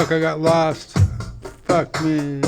Fuck, I got lost. Fuck me.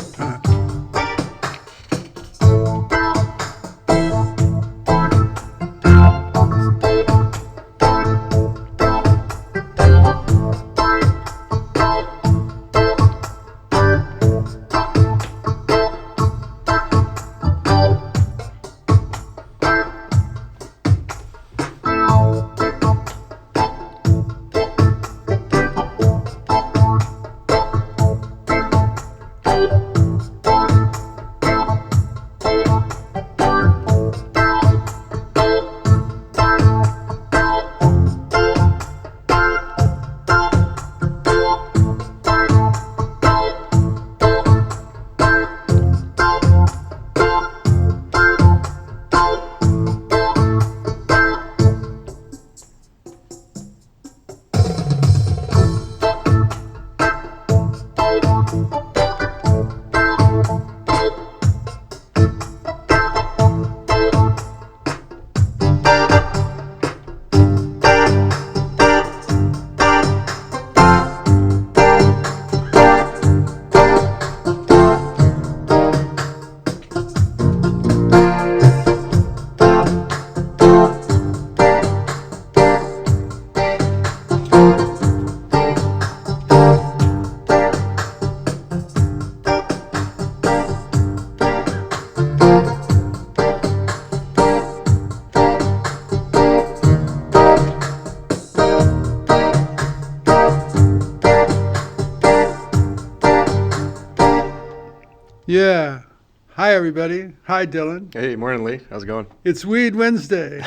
Yeah. Hi, everybody. Hi, Dylan. Hey, morning, Lee. How's it going? It's Weed Wednesday.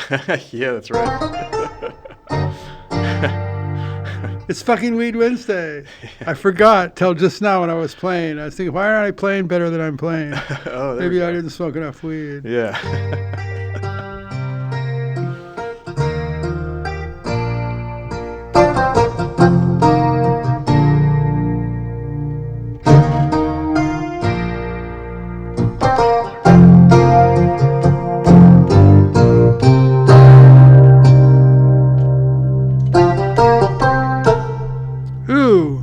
Yeah, that's right. It's fucking Weed Wednesday. I forgot till just now when I was playing. I was thinking, why aren't I playing better than I'm playing? Oh, there Maybe we go. I didn't smoke enough weed. Yeah. Ooh.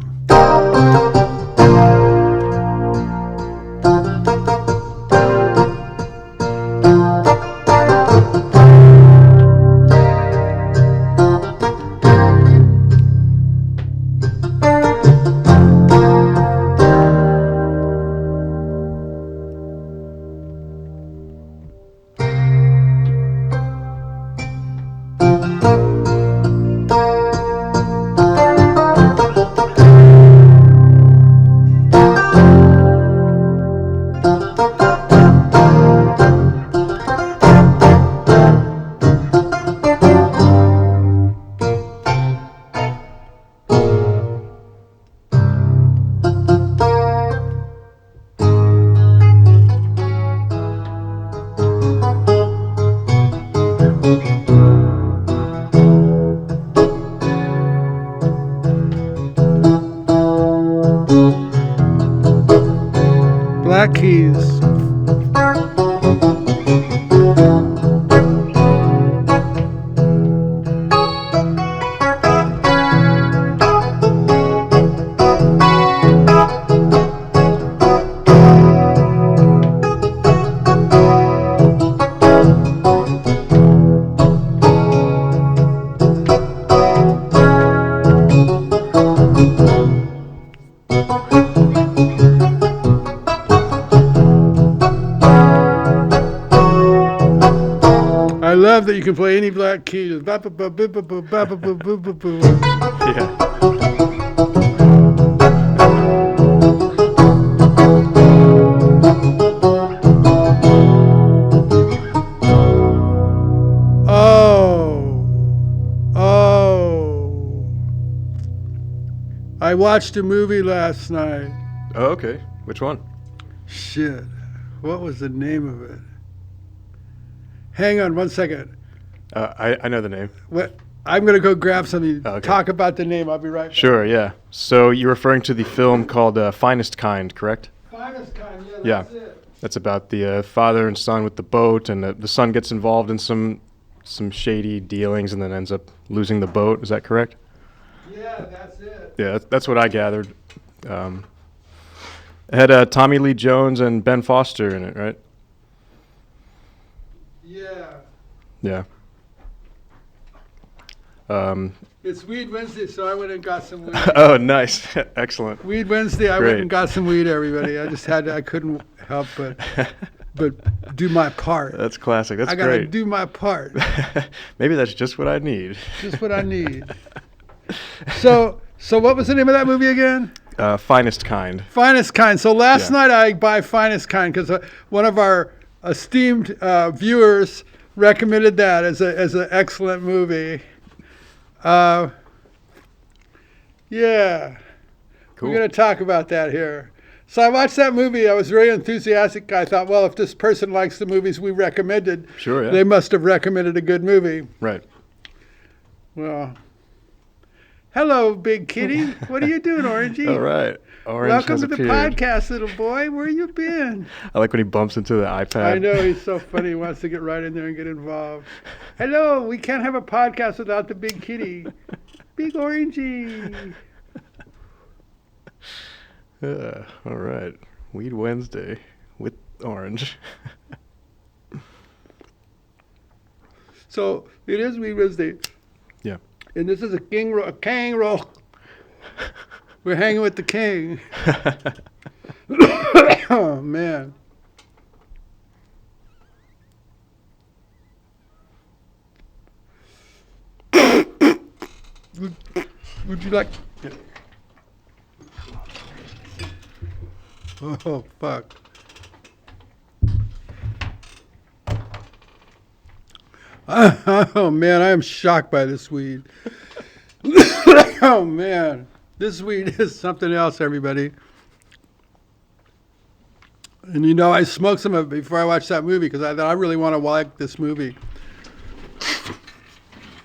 Black Keys. I love that you can play any black keys. Yeah. Oh. I watched a movie last night. Oh, okay. Which one? Shit. What was the name of it? Hang on one second. I know the name. What? I'm going to go grab something. Oh, okay. Talk about the name. I'll be right back. Sure, yeah. So you're referring to the film called Finest Kind, correct? Finest Kind, Yeah. that's it. That's about the father and son with the boat, and the son gets involved in some shady dealings and then ends up losing the boat. Is that correct? Yeah, that's it. Yeah, that's what I gathered It had Tommy Lee Jones and Ben Foster in it, right? Yeah. Yeah. It's Weed Wednesday, so I went and got some weed. Oh, nice. Excellent. Weed Wednesday, I Great. went and got some weed, everybody. I just had to, I couldn't help but do my part. That's classic. That's I gotta great. do my part. Maybe that's just what I need. Just what I need. So what was the name of that movie again? Finest Kind. Finest Kind. So last Yeah. night I buy Finest Kind because one of our esteemed viewers recommended that as an excellent movie. Yeah. Cool. We're going to talk about that here. So I watched that movie. I was very enthusiastic. I thought, well, if this person likes the movies we recommended, Sure, yeah. they must have recommended a good movie. Right. Well, hello, big kitty. What are you doing, Orangey? All right. Orange Welcome has to the appeared. podcast, little boy. Where you been? I like when he bumps into the iPad. I know, he's so funny. He wants to get right in there and get involved. Hello, we can't have a podcast without the big kitty. Big Orangey. All right. Weed Wednesday with Orange. So it is Weed Wednesday. Yeah. And this is a king roll. We're hanging with the king. Oh, man. Would you like... Oh, fuck. Oh, man, I am shocked by this weed. Oh, man. This weed is something else, everybody. And you know, I smoked some of it before I watched that movie because I thought I really want to like this movie.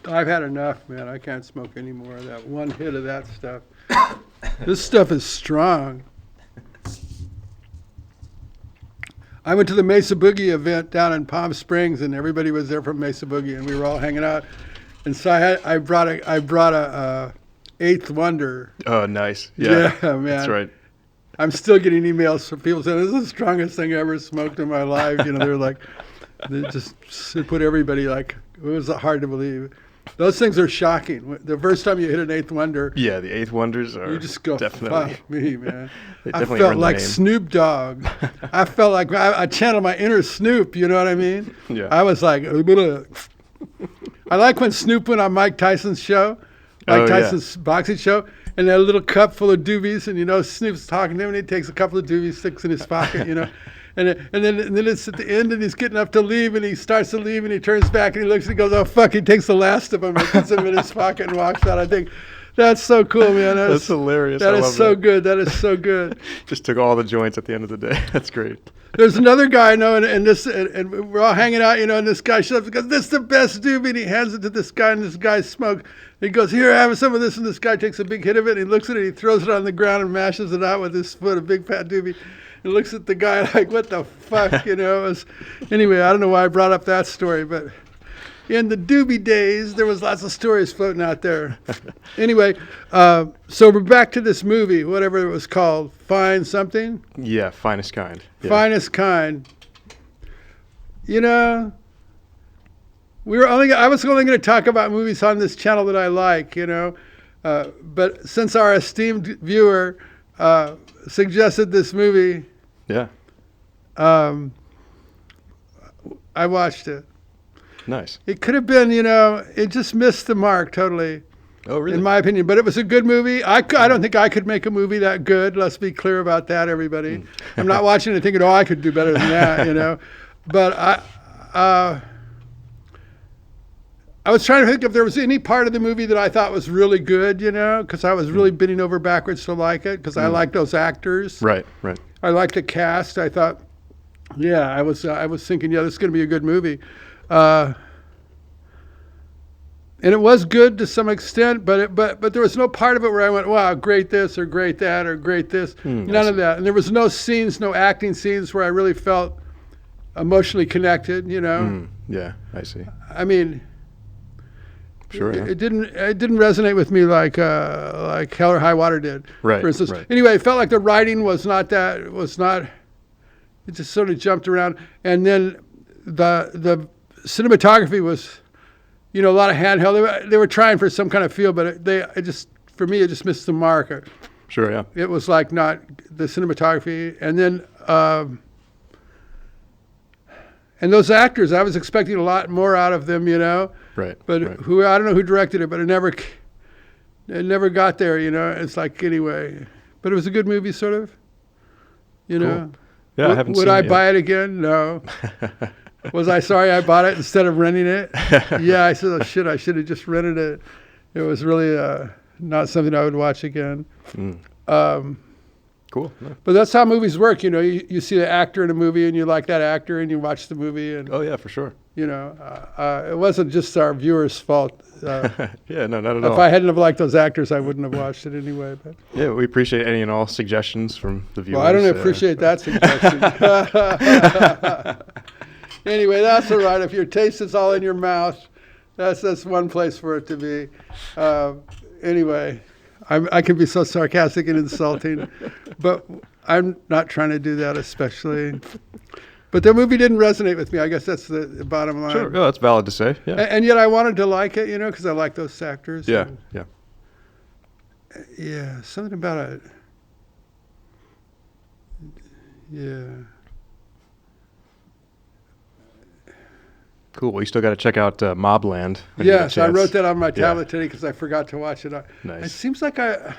I've had enough, man. I can't smoke any more of that. One hit of that stuff. This stuff is strong. I went to the Mesa Boogie event down in Palm Springs, and everybody was there from Mesa Boogie, and we were all hanging out. And so I brought a Eighth Wonder. Oh, nice. Yeah, man. That's right. I'm still getting emails from people saying this is the strongest thing I ever smoked in my life. You know, they're like, it put everybody like, it was hard to believe. Those things are shocking. The first time you hit an Eighth Wonder, Yeah, the Eighth Wonders are you just go, definitely. fuck me, man. They I definitely felt earned the like name. Snoop Dogg. I felt like I channeled my inner Snoop, you know what I mean? Yeah. I was like, I like when Snoop went on Mike Tyson's show, Oh, yeah. Tyson's boxing show, and they had a little cup full of doobies, and you know, Snoop's talking to him, and he takes a couple of doobies, sticks in his pocket, you know. And then it's at the end, and he's getting up to leave, and he starts to leave, and he turns back, and he looks, and he goes, "Oh fuck!" He takes the last of them, and puts them in his pocket, and walks out. I think that's so cool, man. That's hilarious. That I is love so that. good. That is so good. Just took all the joints at the end of the day. That's great. There's another guy I know, and we're all hanging out, you know, and this guy shows up and goes, "This is the best doobie," and he hands it to this guy, and this guy smokes. He goes, "Here, have some of this," and this guy takes a big hit of it, and he looks at it, he throws it on the ground and mashes it out with his foot, a big fat doobie. He looks at the guy like, "What the fuck," you know? Anyway, I don't know why I brought up that story, but in the doobie days, there was lots of stories floating out there. Anyway, so we're back to this movie, whatever it was called, Fine Something? Yeah, Finest Kind. Yeah. Finest Kind. You know, I was only going to talk about movies on this channel that I like, you know, but since our esteemed viewer suggested this movie, Yeah. I watched it. Nice. It could have been, you know, it just missed the mark totally, Oh, really? in my opinion. But it was a good movie. I don't think I could make a movie that good. Let's be clear about that, everybody. I'm not watching it thinking, "Oh, I could do better than that," you know. But I was trying to think if there was any part of the movie that I thought was really good, you know, because I was really bending over backwards to like it, because I like those actors. Right. Right. I liked the cast. I thought, yeah, I was thinking, yeah, this is going to be a good movie. And it was good to some extent, but there was no part of it where I went, "Wow, great this," or "great that," or "great this." None of that. And there was no scenes, no acting scenes where I really felt emotionally connected, you know. Yeah, I see. I mean, Sure. Yeah. It didn't resonate with me like Hell or High Water did. Right. For instance. Right. Anyway, it felt like the writing was not. It just sort of jumped around, and then the cinematography was, a lot of handheld. They were trying for some kind of feel, but for me it just missed the mark. Sure. Yeah. It was like not the cinematography, and then and those actors, I was expecting a lot more out of them, Right. But right. I don't know who directed it, but it never got there, It's like anyway, but it was a good movie, sort of, Cool. Yeah, I haven't Would seen I it yet. buy it again? No. Was I sorry I bought it instead of renting it? Yeah, I said, oh shit, I should have just rented it. It was really not something I would watch again. Cool. Yeah. But that's how movies work, You see the actor in a movie and you like that actor and you watch the movie and Oh yeah, for sure. it wasn't just our viewers' fault. Yeah, no, not at If all. I hadn't have liked those actors, I wouldn't have watched it anyway. But Yeah, we appreciate any and all suggestions from the viewers. well, I don't appreciate that suggestion. Anyway, that's all right. If your taste is all in your mouth, that's one place for it to be. Anyway, I can be so sarcastic and insulting, but I'm not trying to do that especially. But the movie didn't resonate with me. I guess that's the bottom line. Sure, yeah, that's valid to say. Yeah, And yet I wanted to like it, because I like those actors. yeah, And, yeah. yeah, something about it. Yeah. Cool. Well, you still got to check out Mobland. when you get a Yes, I chance. wrote that on my Yeah. tablet today because I forgot to watch it. It Nice. seems like I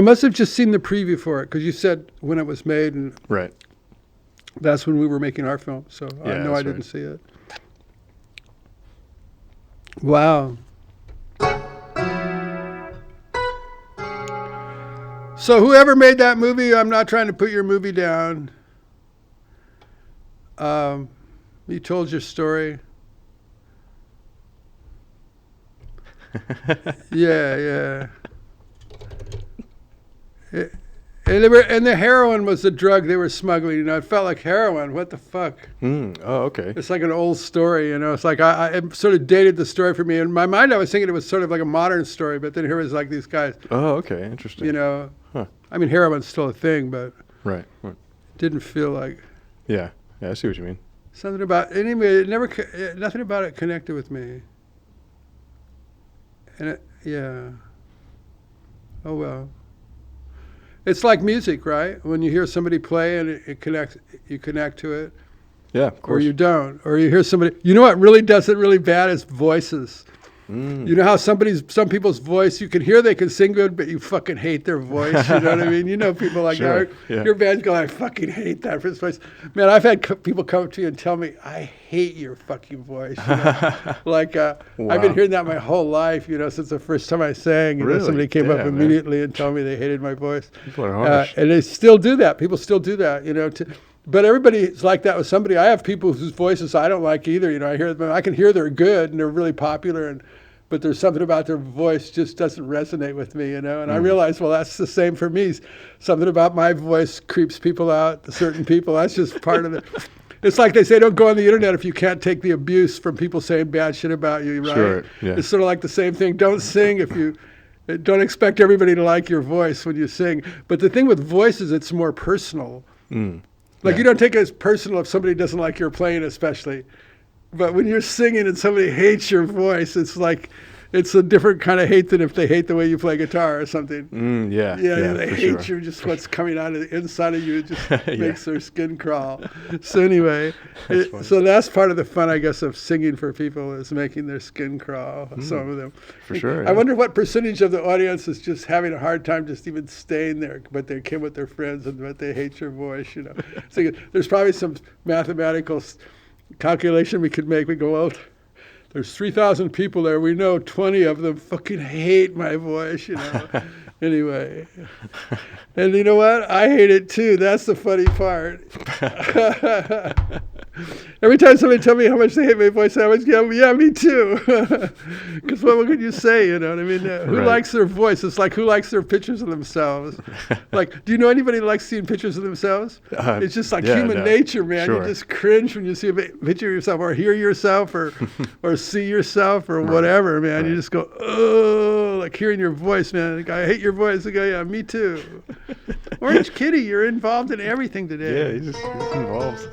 must have just seen the preview for it because you said when it was made, and Right. that's when we were making our film. So I Yeah, know I that's didn't right. see it. Wow. So whoever made that movie, I'm not trying to put your movie down. You told your story. Yeah. And the heroin was the drug they were smuggling. It felt like heroin. What the fuck? Oh, okay. It's like an old story. It's like it sort of dated the story for me. In my mind, I was thinking it was sort of like a modern story, but then here was like these guys. Oh, okay. Interesting. Huh. I mean, heroin's still a thing, but Right. it didn't feel like Yeah. Yeah, I see what you mean. something about. Anyway, nothing about it connected with me. And yeah. Oh well. It's like music, right? When you hear somebody play and it connects, you connect to it, Yeah, of or course. you don't, or you hear somebody. You know what really does it really bad is voices. You know how some people's voice, you can hear they can sing good, but you fucking hate their voice. You know what I mean? You know people like Sure, that. yeah. Your band's going, I fucking hate that for his voice. Man, I've had people come up to you and tell me, I hate your fucking voice. Like, I've Wow. been hearing that my whole life, since the first time I sang. Really? Somebody came up Damn, man. immediately and told me they hated my voice. People are harsh. And they still do that. People still do that, but everybody's like that with somebody. I have people whose voices I don't like either. I hear them. I can hear they're good and they're really popular, but there's something about their voice just doesn't resonate with me, And I realize, well, that's the same for me. Something about my voice creeps people out. Certain people, that's just part of it. It's like they say, don't go on the internet if you can't take the abuse from people saying bad shit about you, right? Sure, yeah. It's sort of like the same thing. Don't sing if you. Don't expect everybody to like your voice when you sing. But the thing with voices, it's more personal. Like you don't take it as personal if somebody doesn't like your playing, especially. But when you're singing and somebody hates your voice, it's like it's a different kind of hate than if they hate the way you play guitar or something. Yeah. They for hate sure. you. Just what's coming out of the inside of you just makes their skin crawl. So anyway, funny. so that's part of the fun, I guess, of singing for people is making their skin crawl. Some of them, For sure. I wonder what percentage of the audience is just having a hard time just even staying there, but they came with their friends and but they hate your voice. So there's probably some mathematical calculation we could make. We go, well, there's 3,000 people there. We know 20 of them fucking hate my voice, Anyway. And you know what? I hate it too. That's the funny part. Every time somebody tell me how much they hate my voice, I always go, yeah, me too. Because what could you say? You know what I mean? Who Right. likes their voice? It's like who likes their pictures of themselves? Like, do you know anybody that likes seeing pictures of themselves? It's just like yeah, human no. nature, man. Sure. You just cringe when you see a picture of yourself, or hear yourself, or see yourself, or whatever, man. Right. You just go, oh, like hearing your voice, man. Like, I hate your voice. I go, yeah, me too. Orange Kitty, you're involved in everything today. Yeah, he's involved.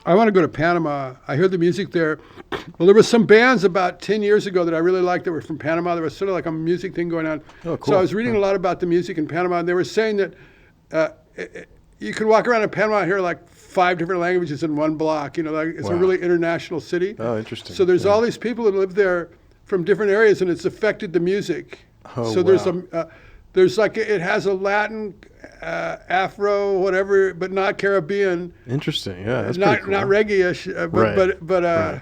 I want to go to Panama. I heard the music there. Well, there were some bands about 10 years ago that I really liked that were from Panama. There was sort of like a music thing going on. Oh, cool. So I was reading a lot about the music in Panama, and they were saying that you could walk around in Panama and hear like 5 different languages in one block. You know, like it's a Wow. really international city. Oh, interesting. So there's Yeah. all these people that live there from different areas, and it's affected the music. Oh, so wow. there's like it has a Latin, Afro, whatever, but not Caribbean. Interesting. Yeah, that's not pretty cool. not reggae-ish, but Right. but.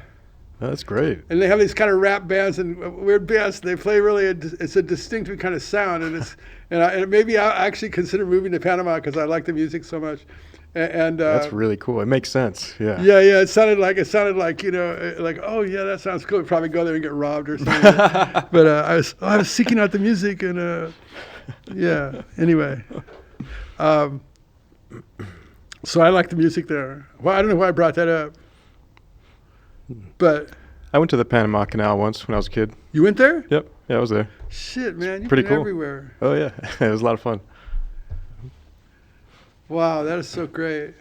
That's great. And they have these kind of rap bands and weird bands. They play really, it's a distinctive kind of sound. And it's and maybe I actually consider moving to Panama because I like the music so much. And That's really cool. It makes sense. Yeah. yeah, it sounded like you know, like, oh yeah, that sounds cool. We'd probably go there and get robbed or something. But I was seeking out the music and yeah. Anyway, so I like the music there. Well, I don't know why I brought that up, but I went to the Panama Canal once when I was a kid. you went there? Yep. Yeah, I was there. Shit, man, you've Pretty been cool. everywhere. Oh yeah, it was a lot of fun. Wow, that is so great.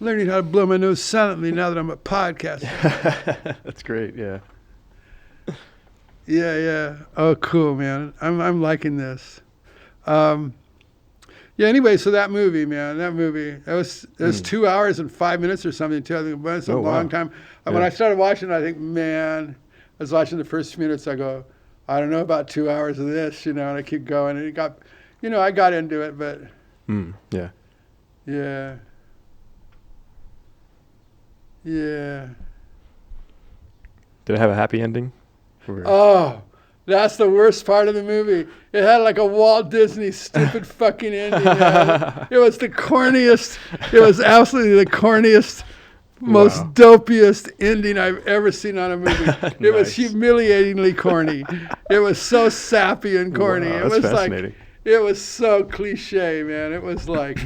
Learning how to blow my nose silently now that I'm a podcaster. That's great. Yeah. Yeah. Oh, cool, man. I'm liking this. Yeah. Anyway, so that movie, man, that was 2 hours and 5 minutes or something too. I think it's a Oh, long wow. time. And when Yeah. I started watching it, I think, man, I was watching the first few minutes. I go, I don't know about 2 hours of this, you know. And I keep going, and it got, you know, I got into it, but Yeah. yeah. Yeah. Did it have a happy ending? Or- Oh, that's the worst part of the movie. It had like a Walt Disney stupid fucking ending. Man. It was the corniest. It was absolutely the corniest, most Wow. dopiest ending I've ever seen on a movie. It was Nice. humiliatingly corny. It was so sappy and corny. Wow, it that's was fascinating. like, it was so cliche, man. It was like,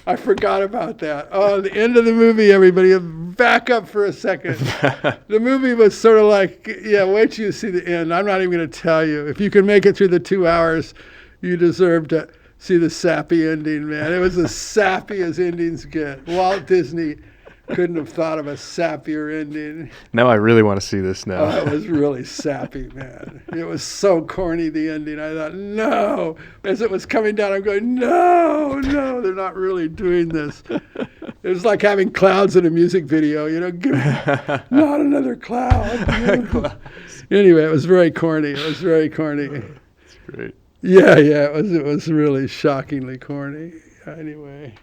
I forgot about that. Oh, the end of the movie, everybody, back up for a second. The movie was sort of like, yeah, wait till you see the end. I'm not even going to tell you. If you can make it through the 2 hours, you deserve to see the sappy ending, man. It was as sappy as endings get. Walt Disney couldn't have thought of a sappier ending. Now I really want to see this now. Oh, it was really sappy, man. It was so corny, the ending. I thought, no. As it was coming down, I'm going, no, they're not really doing this. It was like having clouds in a music video, you know, give me not another cloud. Anyway, it was very corny. It's great. Yeah, it was really shockingly corny. Anyway.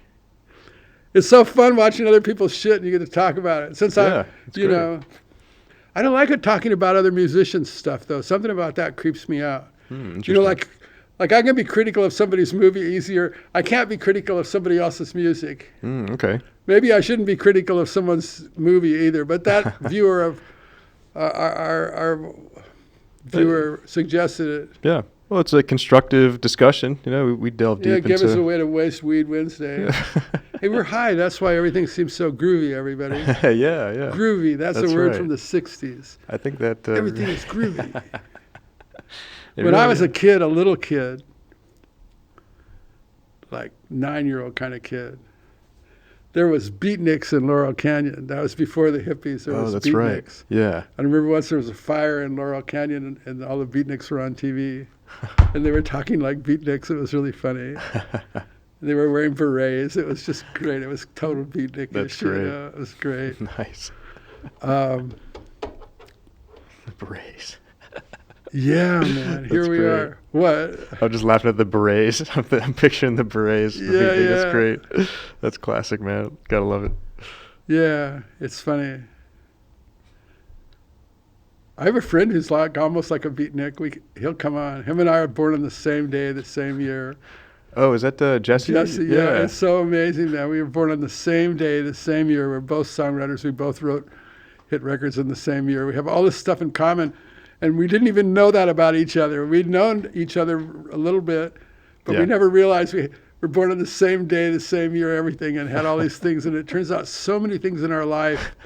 It's so fun watching other people's shit and you get to talk about it. Since Yeah, it's you great. know, I don't like it talking about other musicians' stuff though. Something about that creeps me out. You know, Interesting. like I can be critical of somebody's movie easier. I can't be critical of somebody else's music. Okay. Maybe I shouldn't be critical of someone's movie either. But that viewer of our viewer suggested it. Yeah. Well, it's a constructive discussion. You know, we delve Yeah, deep give into. us a way to waste weed Wednesday. Hey, we're high. That's why everything seems so groovy, everybody. yeah. Groovy. That's a That's word right. from the 60s. I think that Everything is groovy. it When I really was is. a kid, a little kid, like 9-year-old kind of kid, there was beatniks in Laurel Canyon. That was before the hippies. There Oh, was that's beatniks. right. Yeah. I remember once there was a fire in Laurel Canyon and all the beatniks were on TV. And they were talking like beatniks. It was really funny. They were wearing berets. It was just great. It was total beatnik. That's great. It was great. Nice. Um, Berets. Yeah, man. Here That's we great. are. What? I'm just laughing at the berets. I'm picturing the berets. The Yeah, big thing. That's yeah. great. That's classic, man. Gotta love it. Yeah, it's funny. I have a friend who's like almost like a beatnik. He'll come on. Him and I are born on the same day, the same year. Oh, is that Jesse? Jesse, yeah, it's so amazing that we were born on the same day, the same year. We're both songwriters. We both wrote hit records in the same year. We have all this stuff in common, and we didn't even know that about each other. We'd known each other a little bit, but Yeah. we never realized we were born on the same day, the same year, everything, and had all these things. And it turns out so many things in our life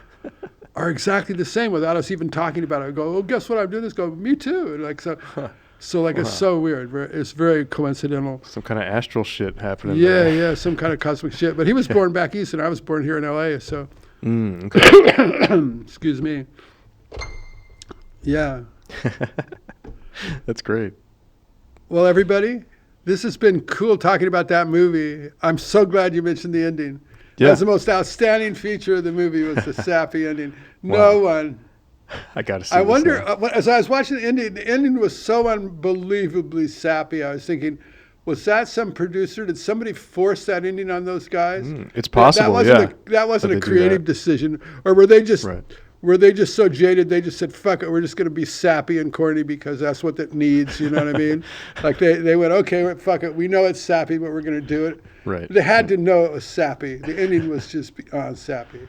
are exactly the same without us even talking about it. I go, oh, guess what? I'm doing this. Go, me too. And like so like it's so weird. It's very coincidental. Some kind of astral shit happening. Yeah, there. yeah, some kind of cosmic shit. But he was born back east, and I was born here in L.A. So, Okay. excuse me. Yeah. That's great. Well, everybody, this has been cool talking about that movie. I'm so glad you mentioned the ending. Yeah. That's the most outstanding feature of the movie was the sappy ending. No one. I gotta see. I this wonder, now. as I was watching the ending was so unbelievably sappy. I was thinking, was that some producer? Did somebody force that ending on those guys? It's possible, That wasn't That a they do creative that. decision. Or were they just Right. were they just so jaded they just said, fuck it, we're just going to be sappy and corny because that's what it needs, you know what I mean? Like they went, okay, fuck it, we know it's sappy, but we're going to do it. Right. They had to know it was sappy. The ending was just beyond sappy.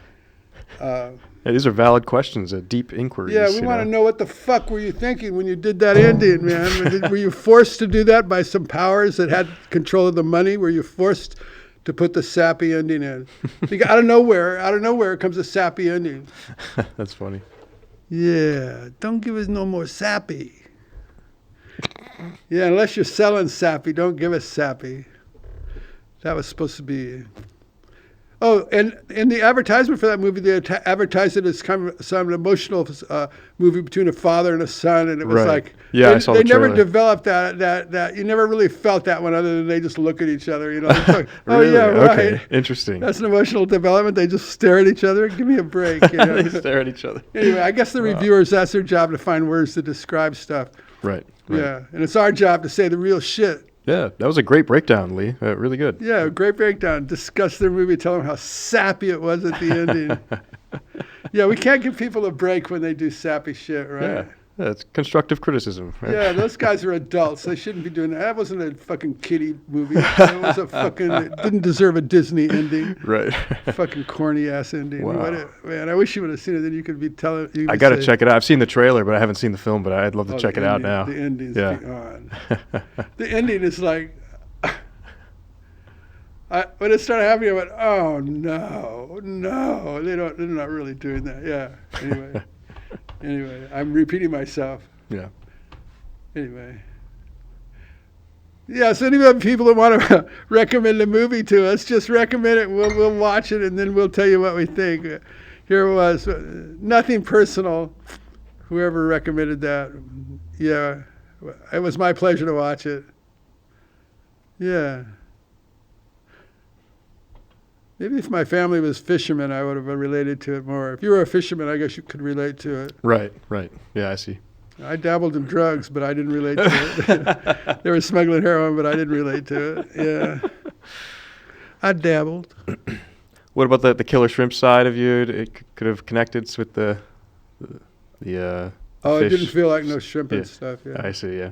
Yeah, these are valid questions, deep inquiries. Yeah, we want to know what the fuck were you thinking when you did that ending, man? Were you forced to do that by some powers that had control of the money? Were you forced to put the sappy ending in? Because out of nowhere comes a sappy ending. That's funny. Yeah, don't give us no more sappy. Yeah, unless you're selling sappy, don't give us sappy. That was supposed to be... Oh, and in the advertisement for that movie, they advertised it as kind of some emotional movie between a father and a son, and it was Right. like Yeah, I saw they the never trailer. developed that you never really felt that one other than they just look at each other, you know. It's like, oh Really? yeah, right. Okay. Interesting. That's an emotional development. They just stare at each other. Give me a break. You know? They stare at each other. Anyway, I guess the reviewers, that's their job to find words to describe stuff. Right. Yeah, and it's our job to say the real shit. Yeah, that was a great breakdown, Lee. Really good. Yeah, great breakdown. Discuss their movie, tell them how sappy it was at the ending. Yeah, we can't give people a break when they do sappy shit, right? Yeah, it's constructive criticism. Right? Yeah, those guys are adults. They shouldn't be doing that. That wasn't a fucking kiddie movie. It was a fucking, it didn't deserve a Disney ending. Right. Fucking corny ass ending. Wow. Man, I wish you would have seen it. Then you could be telling. I got to check it out. I've seen the trailer, but I haven't seen the film, but I'd love to check it out now. The ending's Yeah. beyond. The ending is like, when it started happening, I went, oh no, they're not really doing that. Yeah. Anyway, I'm repeating myself. Yeah. Anyway. Yeah, so any people that want to recommend a movie to us, just recommend it. We'll watch it, and then we'll tell you what we think. Here it was. Nothing personal. Whoever recommended that. Yeah. It was my pleasure to watch it. Yeah. Maybe if my family was fishermen, I would have related to it more. If you were a fisherman, I guess you could relate to it. Right. Yeah, I see. I dabbled in drugs, but I didn't relate to it. They were smuggling heroin, but I didn't relate to it. Yeah. I dabbled. What about the killer shrimp side of you? It could have connected with the Oh, it fish. didn't feel like no shrimp and Yeah. stuff. Yeah. I see, yeah.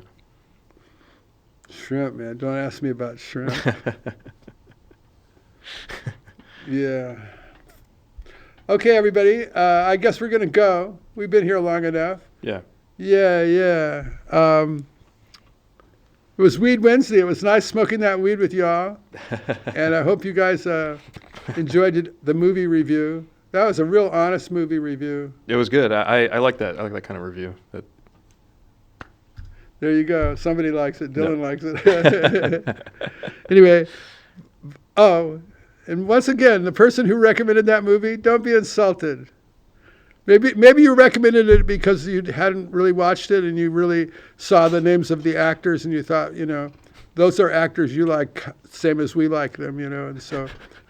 Shrimp, man. Don't ask me about shrimp. Yeah. Okay, everybody. I guess we're going to go. We've been here long enough. Yeah. Yeah. It was Weed Wednesday. It was nice smoking that weed with y'all. And I hope you guys enjoyed the movie review. That was a real honest movie review. It was good. I like that. I like that kind of review. There you go. Somebody likes it. Dylan likes it. Anyway. Oh, and once again, the person who recommended that movie, don't be insulted. Maybe you recommended it because you hadn't really watched it and you really saw the names of the actors and you thought, those are actors you like, same as we like them, and so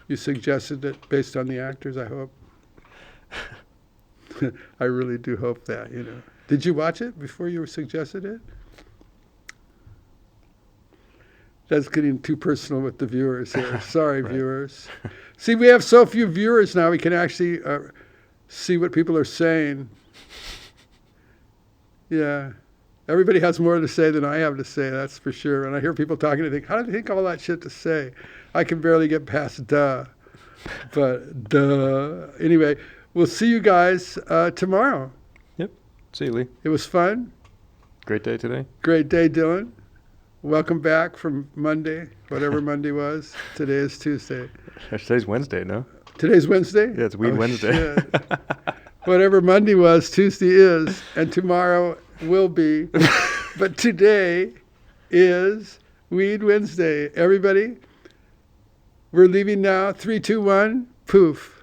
you suggested it based on the actors, I hope. I really do hope that, Did you watch it before you suggested it? That's getting too personal with the viewers here. Sorry, Right. viewers. See, we have so few viewers now, we can actually see what people are saying. Yeah. Everybody has more to say than I have to say, that's for sure. And I hear people talking and think, how do they think all that shit to say? I can barely get past duh. But duh. Anyway, we'll see you guys tomorrow. Yep. See you, Lee. It was fun. Great day today. Great day, Dylan. Welcome back from Monday, whatever Monday was. Today is Tuesday. Today's Wednesday, no? Today's Wednesday? Yeah, it's Weed Wednesday. Shit. Whatever Monday was, Tuesday is, and tomorrow will be. But today is Weed Wednesday. Everybody, we're leaving now. 3, 2, 1, poof.